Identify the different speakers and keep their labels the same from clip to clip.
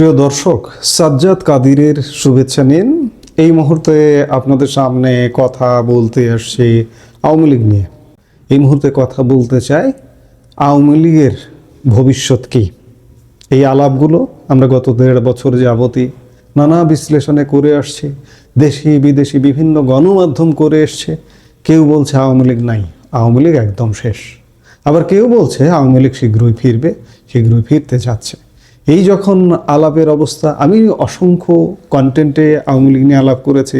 Speaker 1: প্রিয় দর্শক, সাজ্জাদ কাদিরের শুভেচ্ছা নিন। এই মুহূর্তে আপনাদের সামনে কথা বলতে আসছি আওয়ামী লীগ নিয়ে। এই মুহূর্তে কথা বলতে চাই আওয়ামী লীগের ভবিষ্যৎ কী। এই আলাপগুলো আমরা গত 1.5 বছর যাবতই নানা বিশ্লেষণে করে আসছি, দেশি বিদেশি বিভিন্ন গণমাধ্যম করে এসছে। কেউ বলছে আওয়ামী লীগ নাই, আওয়ামী লীগ একদম শেষ। আবার কেউ বলছে আওয়ামী লীগ শীঘ্রই ফিরবে, শীঘ্রই ফিরতে যাচ্ছে। এই যখন আলাপের অবস্থা, আমি অসংখ্য কন্টেন্টে আওয়ামী লীগ নিয়ে আলাপ করেছি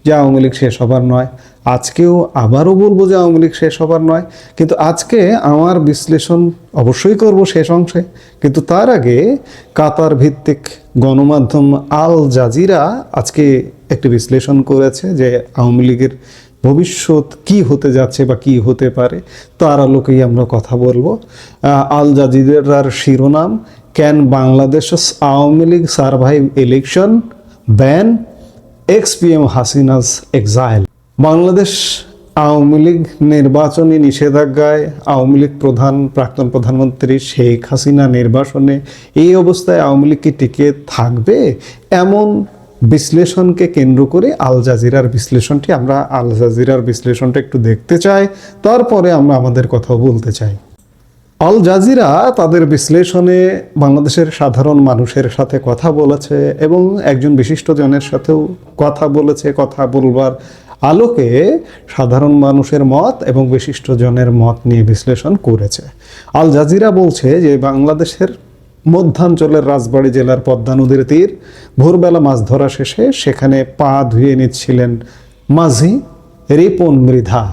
Speaker 1: যে আওয়ামী লীগ শেষ হবার নয়। আজকেও আবারও বলবো যে আওয়ামী লীগ শেষ হবার নয়, কিন্তু আজকে আমার বিশ্লেষণ অবশ্যই করব শেষ অংশে। কিন্তু তার আগে কাতার ভিত্তিক গণমাধ্যম আল জাজিরা আজকে একটি বিশ্লেষণ করেছে যে আওয়ামী লীগের ভবিষ্যৎ কি হতে যাচ্ছে বা কি হতে পারে, তার আলোকেই আমরা কথা বলবো। আল জাজিরার শিরোনাম, can Bangladesh Awami League survive election, ban ex PM Hasina's exile. Bangladesh Awami League নির্বাচনী নিষেধাজ্ঞায়, আওয়ামী লীগ প্রাক্তন প্রধানমন্ত্রী শেখ হাসিনা নির্বাসনে, এই অবস্থায় আওয়ামী লীগ কি টিকে থাকবে? এমন বিশ্লেষণকে কেন্দ্র করে আল জাজিরার বিশ্লেষণটা একটু দেখতে চাই, তারপরে আমরা আমাদের কথা বলতে চাই। আল জাজিরা তাদের বিশ্লেষণে বাংলাদেশের সাধারণ মানুষের সাথে কথা বলেছে এবং একজন বিশিষ্টজনের সাথেও কথা বলেছে। কথা বলবার আলোকে সাধারণ মানুষের মত এবং বিশিষ্টজনের মত নিয়ে বিশ্লেষণ করেছে। আল জাজিরা বলছে যে বাংলাদেশের মধ্যাঞ্চলের রাজবাড়ী জেলার পদ্মা নদীর তীর, ভোরবেলা মাছ ধরা শেষে সেখানে পা ধুয়ে নিচ্ছিলেন মাঝি রিপন মৃধা।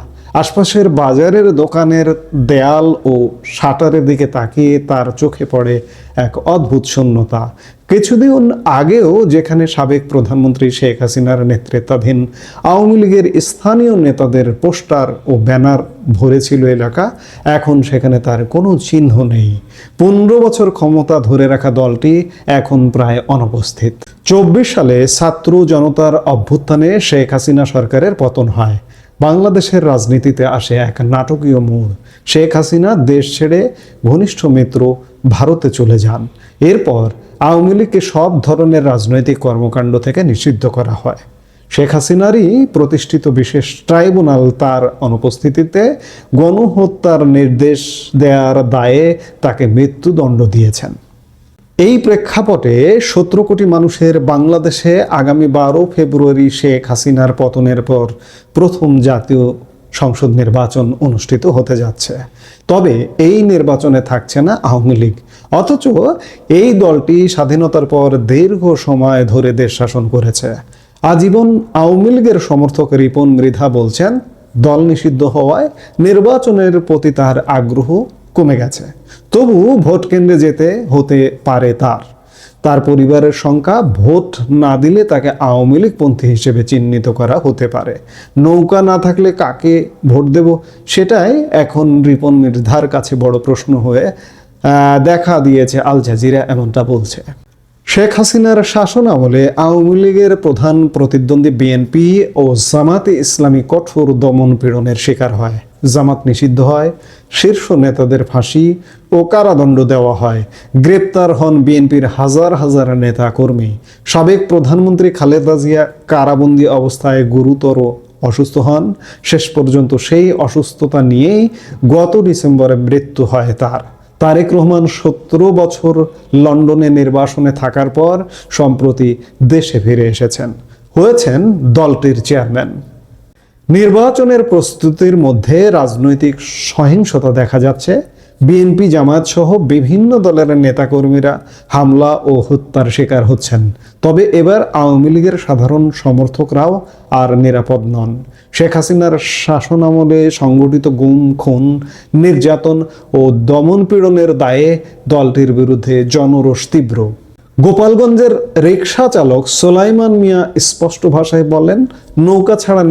Speaker 1: আশপাশের বাজারের দোকানের দেয়াল ও শাটারের দিকে তাকিয়ে তার চোখে পড়ে এক অদ্ভুত শূন্যতা। কিছুদিন আগেও যেখানে সাবেক প্রধানমন্ত্রী শেখ হাসিনার নেতৃত্বাধীন আওয়ামী লীগের স্থানীয় নেতাদের পোস্টার ও ব্যানার ভরেছিল এলাকা, এখন সেখানে তার কোনো চিহ্ন নেই। 15 বছর ক্ষমতা ধরে রাখা দলটি এখন প্রায় অনুপস্থিত। 24 সালে ছাত্র জনতার অভ্যুত্থানে শেখ হাসিনা সরকারের পতন হয়। বাংলাদেশের রাজনীতিতে আসে এক নাটকীয় মোড়। শেখ হাসিনা দেশ ছেড়ে ঘনিষ্ঠ মিত্র ভারতে চলে যান। এরপর আওয়ামী লীগকে সব ধরনের রাজনৈতিক কর্মকাণ্ড থেকে নিষিদ্ধ করা হয়। শেখ হাসিনারই প্রতিষ্ঠিত বিশেষ ট্রাইব্যুনাল তার অনুপস্থিতিতে গণহত্যার নির্দেশ দেওয়ার দায়ে তাকে মৃত্যুদণ্ড দিয়েছেন। এই প্রেক্ষাপটে 17 কোটি মানুষের বাংলাদেশে আগামী 12 ফেব্রুয়ারি শেখ হাসিনার পতনের পর প্রথম জাতীয় সংসদ নির্বাচন অনুষ্ঠিত হতে যাচ্ছে। তবে এই নির্বাচনে থাকছে না আওয়ামী লীগ, অথচ এই দলটি স্বাধীনতার পর দীর্ঘ সময় ধরে দেশ শাসন করেছে। আজীবন আওয়ামী লীগের সমর্থক রিপন মৃধা বলছেন, দল নিষিদ্ধ হওয়ায় নির্বাচনের প্রতি তার আগ্রহ কমে গেছে। তবু ভোট কেন্দ্রে যেতে হতে পারে তার পরিবারের সংখ্যা ভোট না দিলে তাকে আওয়ামী লীগপন্থী হিসেবে চিহ্নিত করা হতে পারে। নৌকা না থাকলে কাকে ভোট দেব, সেটাই এখন রিপন মৃধার কাছে বড় প্রশ্ন হয়ে দেখা দিয়েছে। আল জাজিরা এমনটা বলছে। শেখ হাসিনার শাসন আমলে আওয়ামী লীগের প্রধান প্রতিদ্বন্দ্বী বিএনপি ও জামাতে ইসলামী কঠোর দমন পীড়নের শিকার হয়। জামাত নিষিদ্ধ হয়, শীর্ষ নেতাদের ফাঁসি ও কারাদণ্ড দেওয়া হয়, গ্রেপ্তার হন বিএনপির হাজার হাজার নেতা কর্মী। সাবেক প্রধানমন্ত্রী খালেদা জিয়া কারাবন্দী অবস্থায় গুরুতর অসুস্থ হন। শেষ পর্যন্ত সেই অসুস্থতা নিয়েই গত ডিসেম্বরে মৃত্যু হয় তার। তারেক রহমান 17 বছর লন্ডনে নির্বাসনে থাকার পর সম্প্রতি দেশে ফিরে এসেছেন, হয়েছেন দলটির চেয়ারম্যান। নির্বাচনের প্রস্তুতির মধ্যে রাজনৈতিক সহিংসতা দেখা যাচ্ছে। বিএনপি জামায়াত সহ বিভিন্ন দলের নেতাকর্মীরা হামলা ও হত্যার শিকার হচ্ছেন। তবে এবার আওয়ামী লীগের সাধারণ সমর্থকরাও আর নিরাপদ নন। শেখ হাসিনার শাসনামলে সংগঠিত গুম, খুন, নির্যাতন ও দমনপীড়নের দায়ে দলটির বিরুদ্ধে জনরোষ তীব্র। গোপালগঞ্জের রিকশা চালক সোলাইমান মিয়া স্পষ্ট ভাষায় বলেন, নৌকা ছাড়া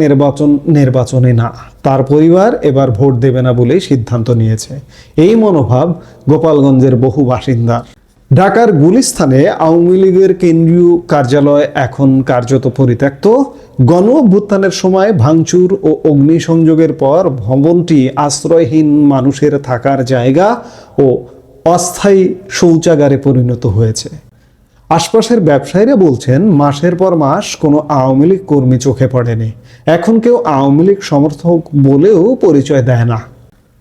Speaker 1: নির্বাচনে না। তার পরিবার এবার ভোট দেবে না বলেই সিদ্ধান্ত নিয়েছে। এই মনোভাব গোপালগঞ্জের বহু বাসিন্দার। ঢাকার গুলিস্তানে আওয়ামী লীগের কেন্দ্রীয় কার্যালয় এখন কার্যত পরিত্যক্ত। গণ অভ্যুত্থানের সময় ভাঙচুর ও অগ্নিসংযোগের পর ভবনটি আশ্রয়হীন মানুষের থাকার জায়গা ও অস্থায়ী শৌচাগারে পরিণত হয়েছে। আশপাশের ব্যবসায়ীরা বলছেন মাসের পর মাস কোনো আওয়ামী লীগ কর্মী চোখে পড়েনি, এখন কেউ আওয়ামী লীগ সমর্থক বলেও পরিচয় দেয় না।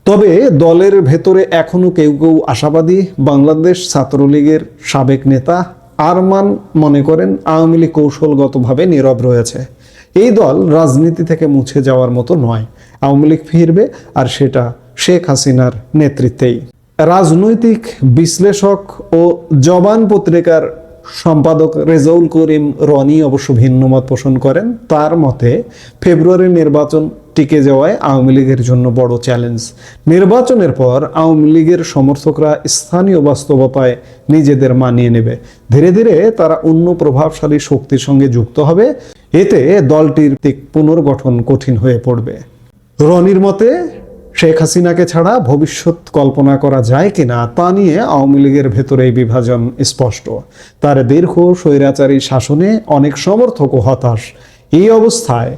Speaker 1: তবে দলের ভেতরে এখনো কেউ কেউ আশাবাদী। বাংলাদেশ ছাত্রলীগের সাবেক নেতা আরমান মনে করেন আওয়ামী লীগ কৌশলগতভাবে নীরব রয়েছে। এই দল রাজনীতি থেকে মুছে যাওয়ার মতো নয়, আওয়ামী লীগ ফিরবে, আর সেটা শেখ হাসিনার নেতৃত্বেই। রাজনৈতিক বিশ্লেষক ও জবান পত্রিকার সম্পাদক রেজাউল করিম রনি অবশ্য ভিন্ন মত পোষণ করেন। তার মতে ফেব্রুয়ারির নির্বাচন টিকে যাওয়ায় আওয়ামী লীগের জন্য বড় চ্যালেঞ্জ। নির্বাচনের পর আওয়ামী লীগের সমর্থকরা স্থানীয় বাস্তবতায় নিজেদের মানিয়ে নেবে। ধীরে ধীরে তারা অন্য প্রভাবশালী শক্তির সঙ্গে যুক্ত হবে। এতে দলটির পুনর্গঠন কঠিন হয়ে পড়বে। রনির মতে শেখ হাসিনাকে ছাড়া ভবিষ্যৎ কল্পনা করা যায় কিনা তা নিয়ে আওয়ামী লীগের ভেতরে বিভাজন স্পষ্ট। তার দীর্ঘ স্বৈরাচারী শাসনে অনেক সমর্থকও হতাশ। এই অবস্থায়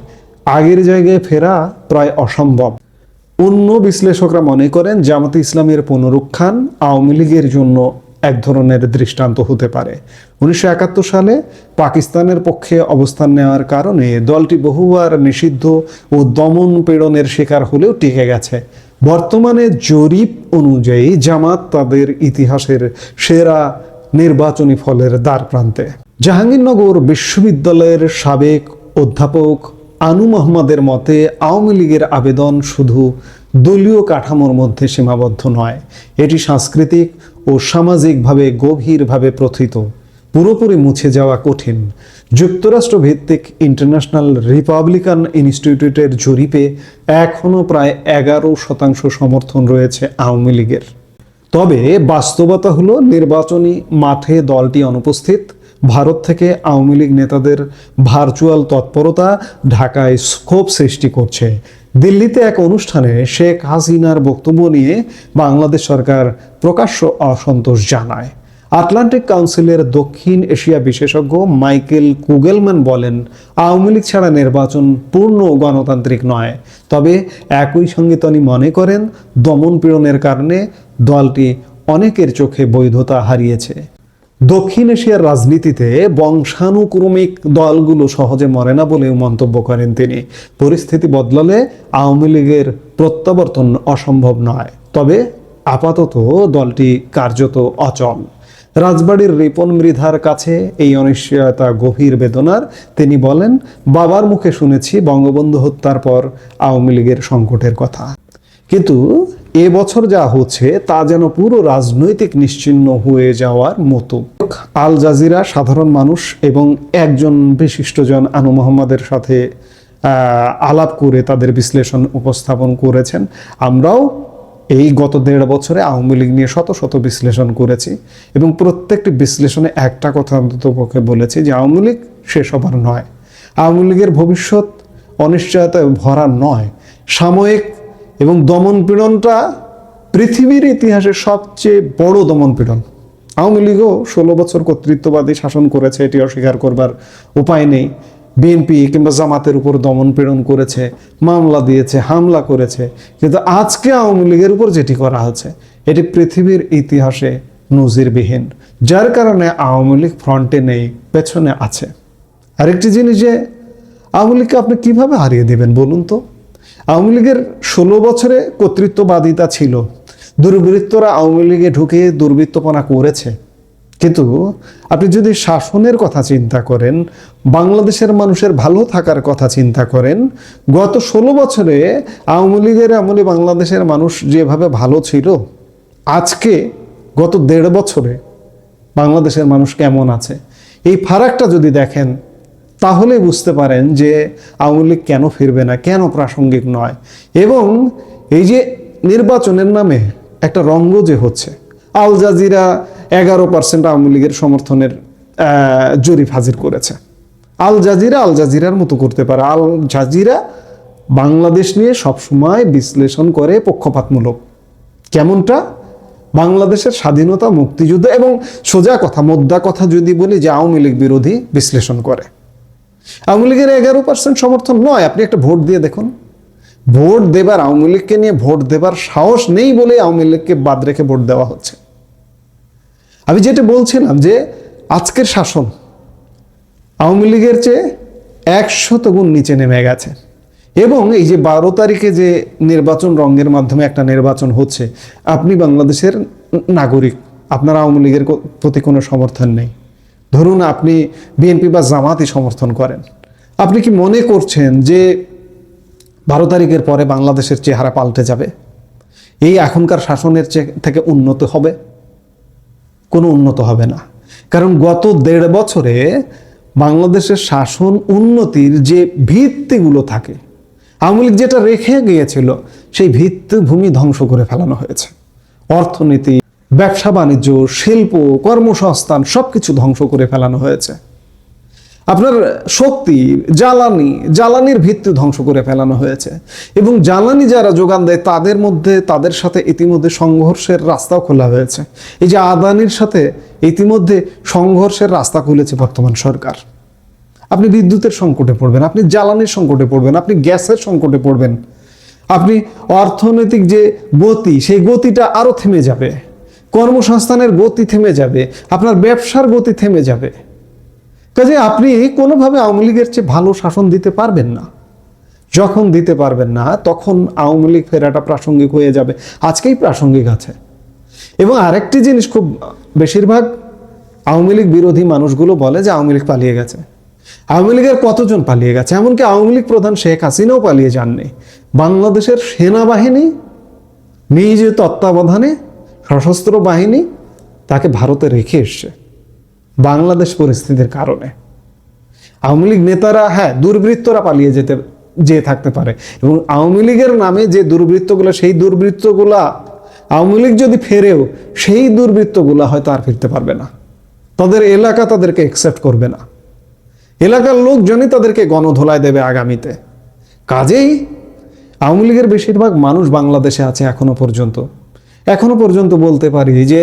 Speaker 1: আগের জায়গায় ফেরা প্রায় অসম্ভব। অন্য বিশ্লেষকরা মনে করেন জামাতে ইসলামের পুনরুত্থান আওয়ামী লীগের জন্য এক ধরনের দৃষ্টান্ত হতে পারে। 1971 সালে পাকিস্তানের পক্ষে অবস্থান নেওয়ার কারণে দলটি বহুবার নিষিদ্ধ ও দমন পীড়নের শিকার হলেও টিকে গেছে। বর্তমানে জরিপ অনুযায়ী জামাত তাদের ইতিহাসের সেরা নির্বাচনী ফলের দ্বারপ্রান্তে। জাহাঙ্গীরনগর বিশ্ববিদ্যালয়ের সাবেক অধ্যাপক আনু মোহাম্মদের মতে আওয়ামী লীগের আবেদন শুধু দলীয় কাঠামোর মধ্যে সীমাবদ্ধ নয়, এটি সাংস্কৃতিক ও সামাজিকভাবে গভীরভাবে প্রথিত। পুরোপুরি মুছে যাওয়া কঠিন। যুক্তরাষ্ট্র ভিত্তিক ইন্টারন্যাশনাল রিপাবলিকান ইনস্টিটিউটের জরিপে এখনও প্রায় 11% সমর্থন রয়েছে আওয়ামী লীগের। তবে বাস্তবতা হলো নির্বাচনী মাঠে দলটি অনুপস্থিত। ভারত থেকে আওয়ামী লীগ নেতাদের ভার্চুয়াল তৎপরতা ঢাকায় ক্ষোভ সৃষ্টি করছে। দিল্লিতে এক অনুষ্ঠানে শেখ হাসিনার বক্তব্য নিয়ে বাংলাদেশ সরকার প্রকাশ্য অসন্তোষ জানায়। আটলান্টিক কাউন্সিলের দক্ষিণ এশিয়া বিশেষজ্ঞ মাইকেল কুগেলম্যান বলেন, আওয়ামী লীগ ছাড়া নির্বাচন পূর্ণ গণতান্ত্রিক নয়। তবে একই সঙ্গে তিনি মনে করেন দমন পীড়নের কারণে দলটি অনেকের চোখে বৈধতা হারিয়েছে। দক্ষিণ এশিয়ার রাজনীতিতে বংশানুক্রমিক দলগুলো সহজে মরে না বলেও মন্তব্য করেন তিনি। পরিস্থিতি বদলালে আওয়ামী লীগের প্রত্যাবর্তন অসম্ভব নয়, তবে আপাতত দলটি কার্যত অচল। রাজবাড়ীর রিপন মৃধার কাছে এই অনিশ্চয়তা গভীর বেদনার। তিনি বলেন, বাবার মুখে শুনেছি বঙ্গবন্ধু হত্যার পর আওয়ামী লীগের সংকটের কথা, কিন্তু এবছর যা হচ্ছে তা যেন পুরো রাজনৈতিক নিশ্চিহ্ন হয়ে যাওয়ার মতো। আল জাজিরা সাধারণ মানুষ এবং একজন বিশিষ্টজন আনু মোহাম্মদের সাথে আলাপ করে তাদের বিশ্লেষণ উপস্থাপন করেছেন। আমরাও এই গত 1.5 বছরে আওয়ামী লীগ নিয়ে শত শত বিশ্লেষণ করেছি এবং প্রত্যেকটি বিশ্লেষণে একটা কথা অন্ততপক্ষে বলেছি যে আওয়ামী লীগ শেষ হবার নয়, আওয়ামী লীগের ভবিষ্যৎ অনিশ্চয়তায় ভরা নয়, সাময়িক। এবং দমনপীড়নটা পৃথিবীর ইতিহাসে সবচেয়ে বড় দমনপীড়ন। আওয়ামী লীগও 16 বছর কর্তৃত্ববাদী শাসন করেছে, এটি অস্বীকার করবার উপায় নেই। বিএনপি কিংবা জামাতের উপর দমনপীড়ন করেছে, মামলা দিয়েছে, হামলা করেছে, কিন্তু আজকে আওয়ামী লীগের উপর যেটি করা হচ্ছে এটি পৃথিবীর ইতিহাসে নজিরবিহীন, যার কারণে আওয়ামী লীগ ফ্রন্টে নেই, পেছনে আছে। আরেকটি জিনিস যে আওয়ামী লীগকে আপনি কিভাবে হারিয়ে দেবেন বলুন তো? আওয়ামী লীগের 16 বছরে কর্তৃত্ববাদিতা ছিল, দুর্বৃত্তরা আওয়ামী লীগে ঢুকে দুর্বৃত্তপনা করেছে, কিন্তু আপনি যদি শাসনের কথা চিন্তা করেন, বাংলাদেশের মানুষের ভালো থাকার কথা চিন্তা করেন, গত 16 বছরে আওয়ামী লীগের আমলে বাংলাদেশের মানুষ যেভাবে ভালো ছিল, আজকে গত 1.5 বছরে বাংলাদেশের মানুষ কেমন আছে, এই ফারাকটা যদি দেখেন তাহলে বুঝতে পারেন যে আওয়ামী লীগ কেন ফিরবে না, কেন প্রাসঙ্গিক নয়। এবং এই যে নির্বাচনের নামে একটা রঙ্গ যে হচ্ছে, আল জাজিরা 11% আওয়ামী লীগের সমর্থনের জরিপ হাজির করেছে। আল জাজিরার মতো করতে পারে। আল জাজিরা বাংলাদেশ নিয়ে সবসময় বিশ্লেষণ করে পক্ষপাতমূলক। কেমনটা? বাংলাদেশের স্বাধীনতা, মুক্তিযুদ্ধ এবং সোজা কথা, মোদ্দা কথা যদি বলি যে আওয়ামী লীগ বিরোধী বিশ্লেষণ করে। আওয়ামী লীগের 11% সমর্থন নয়। আপনি একটা ভোট দিয়ে দেখুন, ভোট দেবার, আওয়ামী লীগকে নিয়ে ভোট দেবার সাহস নেই বলে আওয়ামী লীগকে বাদ রেখে ভোট দেওয়া হচ্ছে। আমি যেটা বলছিলাম যে আজকের শাসন আওয়ামী লীগের চেয়ে 100 গুণ নিচে নেমে গেছে। এবং এই যে 12 তারিখে যে নির্বাচন, রঙের মাধ্যমে একটা নির্বাচন হচ্ছে, আপনি বাংলাদেশের নাগরিক, আপনার আওয়ামী লীগের প্রতি কোনো সমর্থন নেই, ধরুন আপনি বিএনপি বা জামাতই সমর্থন করেন, আপনি কি মনে করছেন যে 12 তারিখের পরে বাংলাদেশের চেহারা পাল্টে যাবে? এই এখনকার শাসনের থেকে উন্নত হবে? কোনো উন্নত হবে না। কারণ গত 1.5 বছরে বাংলাদেশের শাসন উন্নতির যে ভিত্তিগুলো থাকে, আওয়ামী লীগ যেটা রেখে গিয়েছিল, সেই ভিত্তিভূমি ধ্বংস করে ফেলানো হয়েছে। অর্থনীতি, ব্যবসা বাণিজ্য, শিল্প, কর্মসংস্থান সবকিছু ধ্বংস করে ফেলানো হয়েছে। আপনার শক্তি, জ্বালানির ভিত্তি ধ্বংস করে ফেলানো হয়েছে। এবং জ্বালানি যারা যোগান দেয় তাদের সাথে ইতিমধ্যে সংঘর্ষের রাস্তাও খোলা হয়েছে। এই যে আদানির সাথে ইতিমধ্যে সংঘর্ষের রাস্তা খুলেছে বর্তমান সরকার। আপনি বিদ্যুতের সংকটে পড়বেন, আপনি জ্বালানির সংকটে পড়বেন, আপনি গ্যাসের সংকটে পড়বেন, আপনি অর্থনৈতিক যে গতি, সেই গতিটা আরো থেমে যাবে, কর্মসংস্থানের গতি থেমে যাবে, আপনার ব্যবসার গতি থেমে যাবে। কাজে আপনি কোনোভাবে আওয়ামী লীগের চেয়ে ভালো শাসন দিতে পারবেন না। যখন দিতে পারবেন না, তখন আওয়ামী লীগ ফেরাটা প্রাসঙ্গিক হয়ে যাবে, আজকেই প্রাসঙ্গিক আছে। এবং আরেকটি জিনিস, খুব বেশিরভাগ আওয়ামী লীগ বিরোধী মানুষগুলো বলে যে আওয়ামী লীগ পালিয়ে গেছে। আওয়ামী লীগের কতজন পালিয়ে গেছে? এমনকি আওয়ামী লীগ প্রধান শেখ হাসিনাও পালিয়ে যাননি। বাংলাদেশের সেনাবাহিনী নিজ তত্ত্বাবধানে সশস্ত্র বাহিনী তাকে ভারতে রেখে এসছে বাংলাদেশ পরিস্থিতির কারণে। আওয়ামী লীগ নেতারা, হ্যাঁ, দুর্বৃত্তরা পালিয়ে যেয়ে থাকতে পারে, এবং আওয়ামী লীগের নামে যে দুর্বৃত্তগুলো, সেই দুর্বৃত্তগুলা আওয়ামী লীগ যদি ফেরেও, সেই দুর্বৃত্তগুলা হয়তো আর ফিরতে পারবে না। তাদের এলাকা তাদেরকে অ্যাকসেপ্ট করবে না, এলাকার লোকজনই তাদেরকে গণধোলায় দেবে আগামীতে। কাজেই আওয়ামী লীগের বেশিরভাগ মানুষ বাংলাদেশে আছে এখনো পর্যন্ত বলতে পারি যে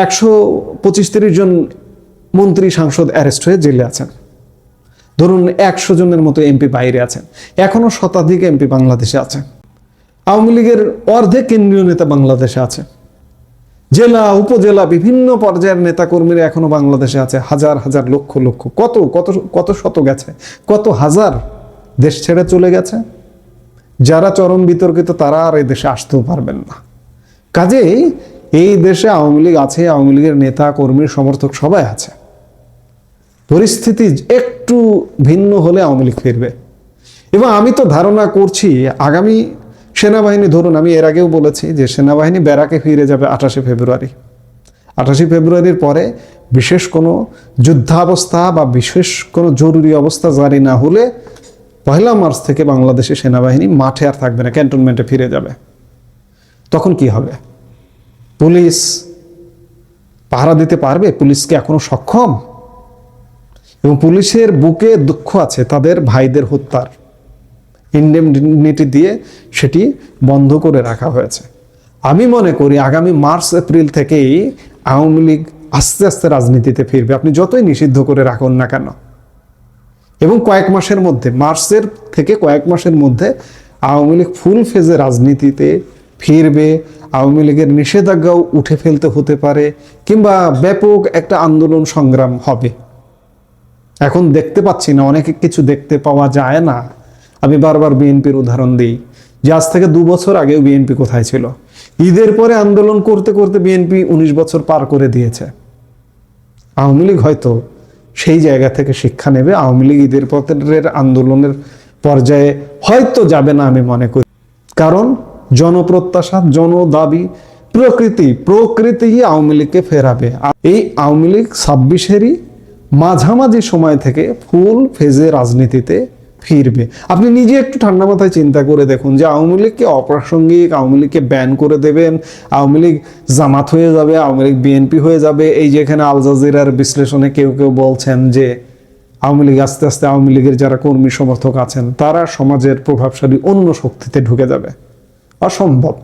Speaker 1: 125-30 জন মন্ত্রী সাংসদ অ্যারেস্ট হয়ে জেলে আছেন। ধরুন 100 জনের মতো এমপি বাইরে আছেন, এখনো শতাধিক এমপি বাংলাদেশে আছেন। আওয়ামী লীগের অর্ধেক কেন্দ্রীয় নেতা বাংলাদেশে আছে, জেলা উপজেলা বিভিন্ন পর্যায়ের নেতাকর্মীরা এখনো বাংলাদেশে আছে, হাজার হাজার লক্ষ লক্ষ, কত কত কত শত গেছে, কত হাজার দেশ ছেড়ে চলে গেছে। যারা চরম বিতর্কিত তারা আর এই দেশে আসতেও পারবেন না। কাজেই এই দেশে আওয়ামী লীগ আছে, আওয়ামী লীগের নেতা কর্মী সমর্থক সবাই আছে। পরিস্থিতি একটু ভিন্ন হলে আওয়ামী লীগ ফিরবে। এবং আমি তো ধারণা করছি আগামী সেনাবাহিনী, ধরুন আমি এর আগেও বলেছি যে সেনাবাহিনী ব্যারাকে ফিরে যাবে 28 ফেব্রুয়ারি। 28 ফেব্রুয়ারির পরে বিশেষ কোনো যুদ্ধাবস্থা বা বিশেষ কোনো জরুরি অবস্থা জারি না হলে 1 মার্চ থেকে বাংলাদেশের সেনাবাহিনী মাঠে আর থাকবে না, ক্যান্টনমেন্টে ফিরে যাবে। তখন কি হবে? পুলিশ পাহারা দিতে পারবে? পুলিশকে এখনো সক্ষম? এবং পুলিশের বুকে দুঃখ আছে তাদের ভাইদের হত্যার, ইনডেমনিটি দিয়ে সেটি বন্ধ করে রাখা হয়েছে। আমি মনে করি আগামী মার্চ এপ্রিল থেকেই আওয়ামী লীগ আস্তে আস্তে রাজনীতিতে ফিরবে, আপনি যতই নিষিদ্ধ করে রাখুন না কেন। এবং কয়েক মাসের মধ্যে, মার্চের থেকে কয়েক মাসের মধ্যে আওয়ামী লীগ ফুল ফেজে রাজনীতিতে ফিরবে। আওয়ামী লীগের নিষেধাজ্ঞাও উঠে ফেলতে হতে পারে, কিংবা ব্যাপক একটা আন্দোলন সংগ্রাম হবে। এখন দেখতে পাচ্ছি না, অনেক কিছু দেখতে পাওয়া যায় না। আমি বারবার বিএনপির উদাহরণ দিই যে আজ থেকে 2 বছর আগেও বিএনপি কোথায় ছিল? ঈদের পরে আন্দোলন করতে করতে বিএনপি 19 বছর পার করে দিয়েছে। আওয়ামী লীগ হয়তো সেই জায়গা থেকে শিক্ষা নেবে। আওয়ামী লীগ ঈদের পরের আন্দোলনের পর্যায়ে হয়তো যাবে না আমি মনে করি, কারণ জনপ্রত্যাশা, জনদাবি, প্রকৃতি আওয়ামী লীগকে ফেরাবে। এই আওয়ামী লীগ 26-এরই মাঝামাঝি সময় থেকে ফুল ফেজে রাজনীতিতে ফিরবে। আপনি নিজে একটু ঠান্ডা মাথায় চিন্তা করে দেখুন যে আওয়ামী লীগকে অপ্রাসঙ্গিক, আওয়ামী লীগকে ব্যান করে দেবেন, আওয়ামী লীগ জামাত হয়ে যাবে, আওয়ামী লীগ বিএনপি হয়ে যাবে। এই যেখানে আল জাজিরার বিশ্লেষণে কেউ কেউ বলছেন যে আওয়ামী লীগ আস্তে আস্তে, আওয়ামী লীগের যারা কর্মী সমর্থক আছেন তারা সমাজের প্রভাবশালী অন্য শক্তিতে ঢুকে যাবে। অসম্ভব।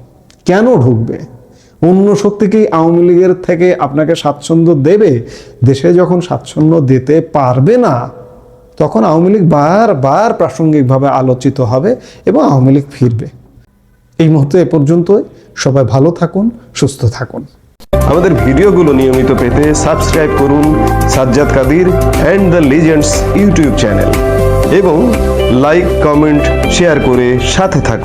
Speaker 1: কেন ঢুকবে? অন্য শক্তিকেই আওয়ামী লীগের থেকে আপনাকে স্বাচ্ছন্দ্য দেবে। দেশে যখন স্বাচ্ছন্দ্য দিতে পারবে না, তখন আওয়ামী লীগ বারবার প্রাসঙ্গিকভাবে আলোচিত হবে এবং আওয়ামী লীগ ফিরবে। এই মুহূর্তে এ পর্যন্তই। সবাই ভালো থাকুন, সুস্থ থাকুন।
Speaker 2: আমাদের ভিডিওগুলো নিয়মিত পেতে সাবস্ক্রাইব করুন Sajjad Kadir and the legends YouTube channel এবং লাইক, কমেন্ট, শেয়ার করে সাথে থাকুন।